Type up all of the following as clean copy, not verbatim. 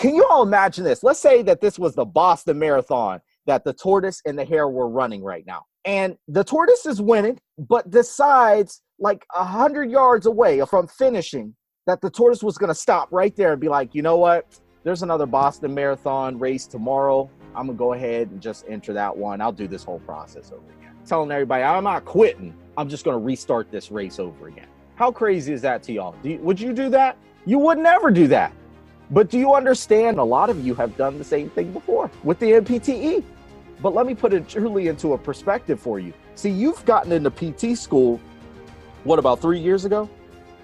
Can you all imagine this? Let's say that this was the Boston Marathon that the tortoise and the hare were running right now. And the tortoise is winning, but decides like 100 yards away from finishing that the tortoise was going to stop right there and be like, you know what? There's another Boston Marathon race tomorrow. I'm going to go ahead and just enter that one. I'll do this whole process over again. Telling everybody, I'm not quitting. I'm just going to restart this race over again. How crazy is that to y'all? Would you do that? You would never do that. But do you understand? A lot of you have done the same thing before with the NPTE. But let me put it truly into a perspective for you. See, you've gotten into PT school, what, about 3 years ago?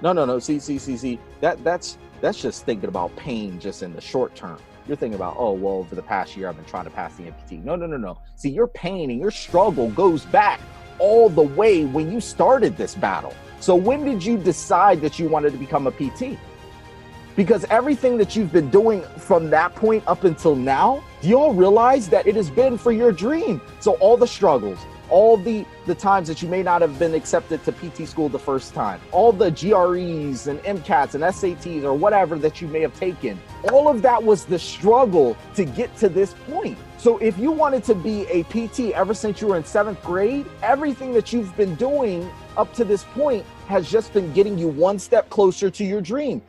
No. See. That's just thinking about pain just in the short term. You're thinking about, oh, well, over the past year, I've been trying to pass the NPT. No. See, your pain and your struggle goes back all the way when you started this battle. So when did you decide that you wanted to become a PT? Because everything that you've been doing from that point up until now, do you all realize that it has been for your dream? So all the struggles, all the times that you may not have been accepted to PT school the first time, all the GREs and MCATs and SATs or whatever that you may have taken, all of that was the struggle to get to this point. So if you wanted to be a PT ever since you were in 7th grade, everything that you've been doing up to this point has just been getting you one step closer to your dream.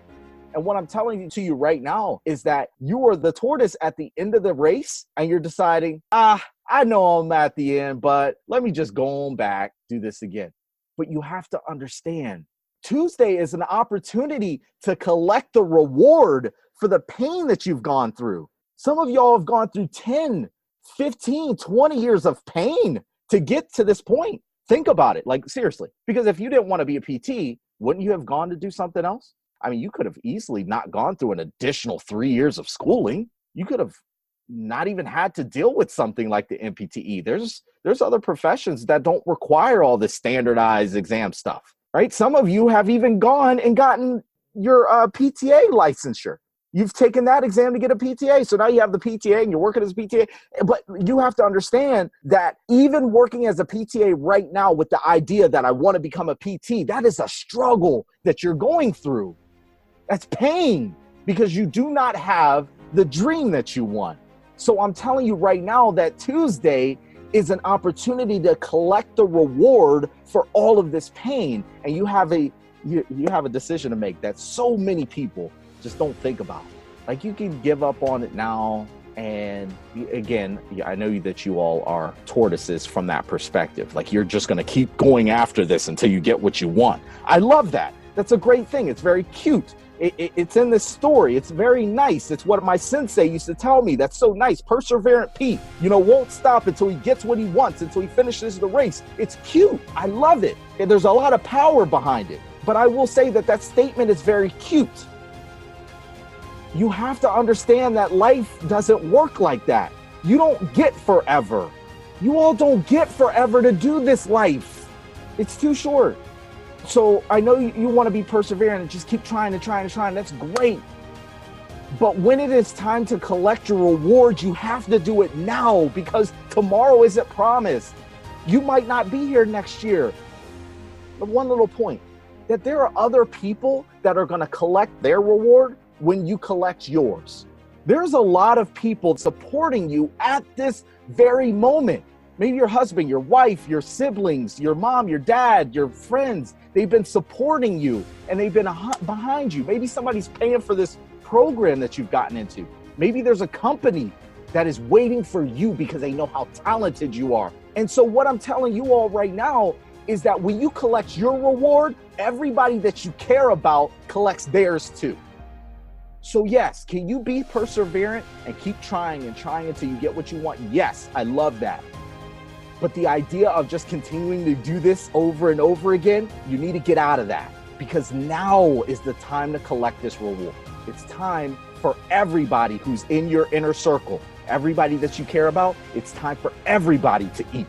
And what I'm telling to you right now is that you are the tortoise at the end of the race and you're deciding, I know I'm at the end, but let me just go on back, do this again. But you have to understand, Tuesday is an opportunity to collect the reward for the pain that you've gone through. Some of y'all have gone through 10, 15, 20 years of pain to get to this point. Think about it, like seriously, because if you didn't want to be a PT, wouldn't you have gone to do something else? I mean, you could have easily not gone through an additional 3 years of schooling. You could have not even had to deal with something like the NPTE. There's other professions that don't require all this standardized exam stuff, right? Some of you have even gone and gotten your PTA licensure. You've taken that exam to get a PTA. So now you have the PTA and you're working as a PTA. But you have to understand that even working as a PTA right now with the idea that I want to become a PT, that is a struggle that you're going through. That's pain because you do not have the dream that you want. So I'm telling you right now that Tuesday is an opportunity to collect the reward for all of this pain. And you have a decision to make that so many people just don't think about. Like, you can give up on it now. And again, I know that you all are tortoises from that perspective. Like, you're just going to keep going after this until you get what you want. I love that. That's a great thing. It's very cute. It's in this story. It's very nice. It's what my sensei used to tell me. That's so nice. Perseverant Pete, won't stop until he gets what he wants, until he finishes the race. It's cute. I love it. And there's a lot of power behind it. But I will say that statement is very cute. You have to understand that life doesn't work like that. You don't get forever. You all don't get forever to do this life. It's too short. So I know you want to be perseverant and just keep trying and trying and trying. That's great. But when it is time to collect your reward, you have to do it now because tomorrow isn't promised. You might not be here next year. But one little point, that there are other people that are going to collect their reward when you collect yours. There's a lot of people supporting you at this very moment. Maybe your husband, your wife, your siblings, your mom, your dad, your friends, they've been supporting you and they've been behind you. Maybe somebody's paying for this program that you've gotten into. Maybe there's a company that is waiting for you because they know how talented you are. And so what I'm telling you all right now is that when you collect your reward, everybody that you care about collects theirs too. So yes, can you be perseverant and keep trying and trying until you get what you want? Yes, I love that. But the idea of just continuing to do this over and over again, you need to get out of that because now is the time to collect this reward. It's time for everybody who's in your inner circle, everybody that you care about, it's time for everybody to eat.